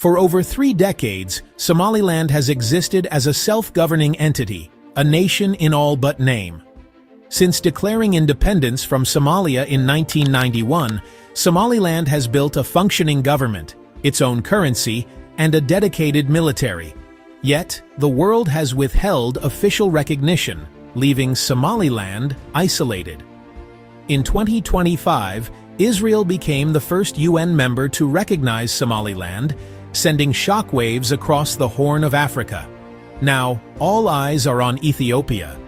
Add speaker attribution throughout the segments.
Speaker 1: For over 3 decades, Somaliland has existed as a self-governing entity, a nation in all but name. Since declaring independence from Somalia in 1991, Somaliland has built a functioning government, its own currency, and a dedicated military. Yet, the world has withheld official recognition, leaving Somaliland isolated. In 2025, Israel became the first UN member to recognize Somaliland, sending shockwaves across the Horn of Africa. Now, all eyes are on Ethiopia.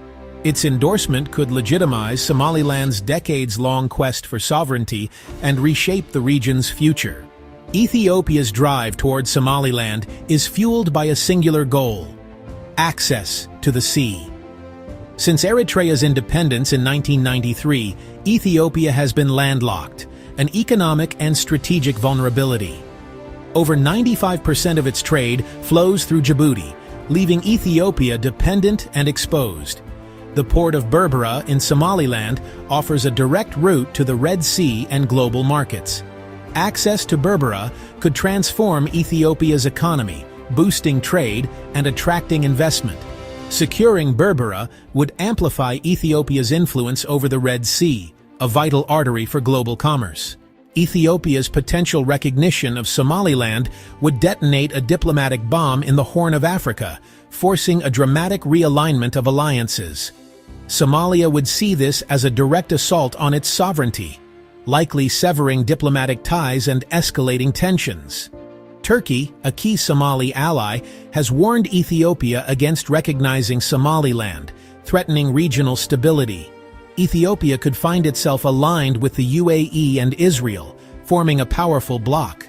Speaker 1: Its endorsement could legitimize Somaliland's decades-long quest for sovereignty and reshape the region's future. Ethiopia's drive toward Somaliland is fueled by a singular goal: access to the sea. Since Eritrea's independence in 1993, Ethiopia has been landlocked, an economic and strategic vulnerability. Over 95% of its trade flows through Djibouti, leaving Ethiopia dependent and exposed. The port of Berbera in Somaliland offers a direct route to the Red Sea and global markets. Access to Berbera could transform Ethiopia's economy, boosting trade and attracting investment. Securing Berbera would amplify Ethiopia's influence over the Red Sea, a vital artery for global commerce. Ethiopia's potential recognition of Somaliland would detonate a diplomatic bomb in the Horn of Africa, forcing a dramatic realignment of alliances. Somalia would see this as a direct assault on its sovereignty, likely severing diplomatic ties and escalating tensions. Turkey, a key Somali ally, has warned Ethiopia against recognizing Somaliland, threatening regional stability. Ethiopia could find itself aligned with the UAE and Israel, forming a powerful bloc.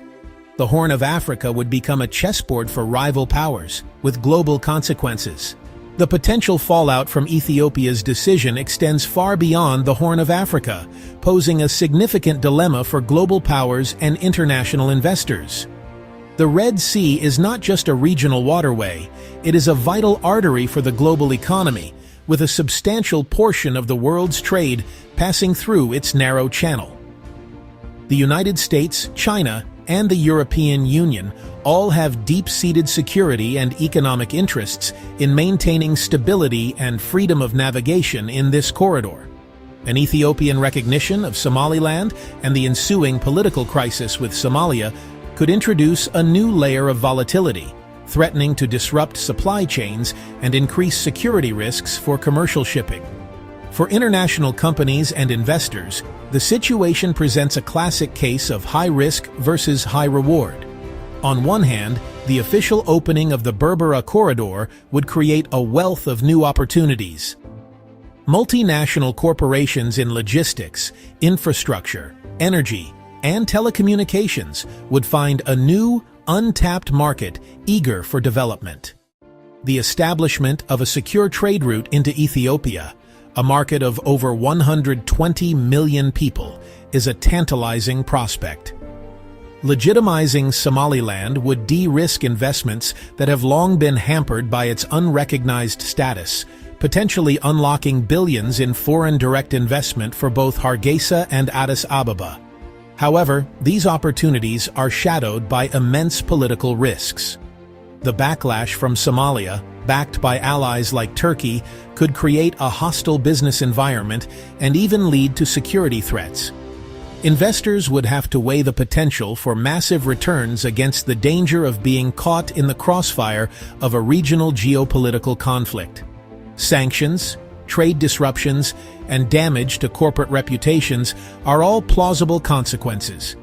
Speaker 1: The Horn of Africa would become a chessboard for rival powers, with global consequences. The potential fallout from Ethiopia's decision extends far beyond the Horn of Africa, posing a significant dilemma for global powers and international investors. The Red Sea is not just a regional waterway, it is a vital artery for the global economy, with a substantial portion of the world's trade passing through its narrow channel. The United States, China, and the European Union all have deep-seated security and economic interests in maintaining stability and freedom of navigation in this corridor. An Ethiopian recognition of Somaliland and the ensuing political crisis with Somalia could introduce a new layer of volatility, threatening to disrupt supply chains and increase security risks for commercial shipping. For international companies and investors, the situation presents a classic case of high risk versus high reward. On one hand, the official opening of the Berbera corridor would create a wealth of new opportunities. Multinational corporations in logistics, infrastructure, energy, and telecommunications would find a new, untapped market eager for development. The establishment of a secure trade route into Ethiopia, a market of over 120 million people, is a tantalizing prospect. Legitimizing Somaliland would de-risk investments that have long been hampered by its unrecognized status, potentially unlocking billions in foreign direct investment for both Hargeisa and Addis Ababa. However, these opportunities are shadowed by immense political risks. The backlash from Somalia, backed by allies like Turkey, could create a hostile business environment and even lead to security threats. Investors would have to weigh the potential for massive returns against the danger of being caught in the crossfire of a regional geopolitical conflict. Sanctions, trade disruptions, and damage to corporate reputations are all plausible consequences.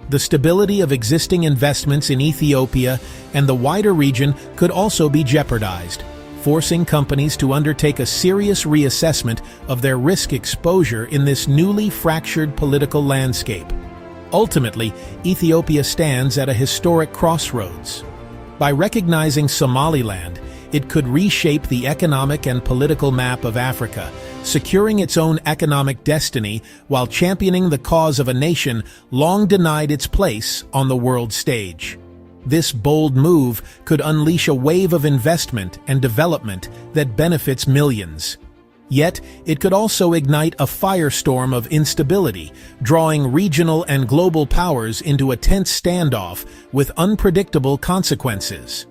Speaker 1: The stability of existing investments in Ethiopia and the wider region could also be jeopardized, forcing companies to undertake a serious reassessment of their risk exposure in this newly fractured political landscape. Ultimately, Ethiopia stands at a historic crossroads. By recognizing Somaliland, it could reshape the economic and political map of Africa, securing its own economic destiny while championing the cause of a nation long denied its place on the world stage. This bold move could unleash a wave of investment and development that benefits millions. Yet, it could also ignite a firestorm of instability, drawing regional and global powers into a tense standoff with unpredictable consequences.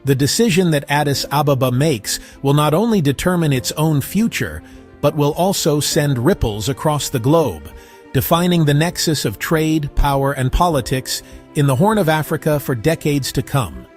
Speaker 1: The decision that Addis Ababa makes will not only determine its own future, but will also send ripples across the globe, defining the nexus of trade, power, and politics in the Horn of Africa for decades to come.